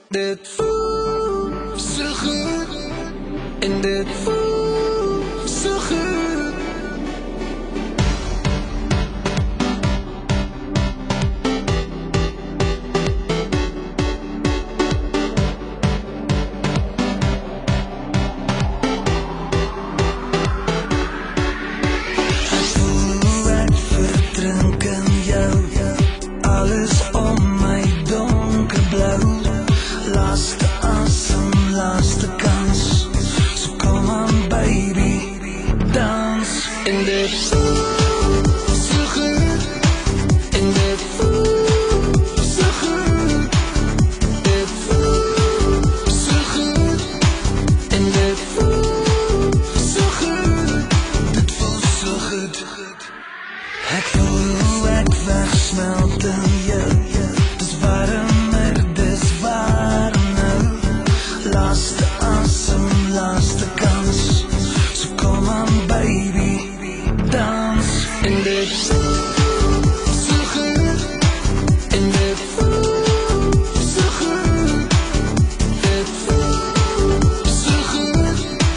Dit voelt zo goed en dit voelt zo goed. Ik voel hoe ek verdrink in jou, alles om my donkerblauw. Laaste asem, laaste kans. So come on baby, dans. En dit voelt so goed. En dit voelt so goed. Dit voelt so goed. En dit voelt so goed. Dit voelt so goed. Ek voel hoe ek wegsmelt in jou. Dis warmer, dis warm nou. Laaste asem, laaste kans. So come on baby, dans. En dit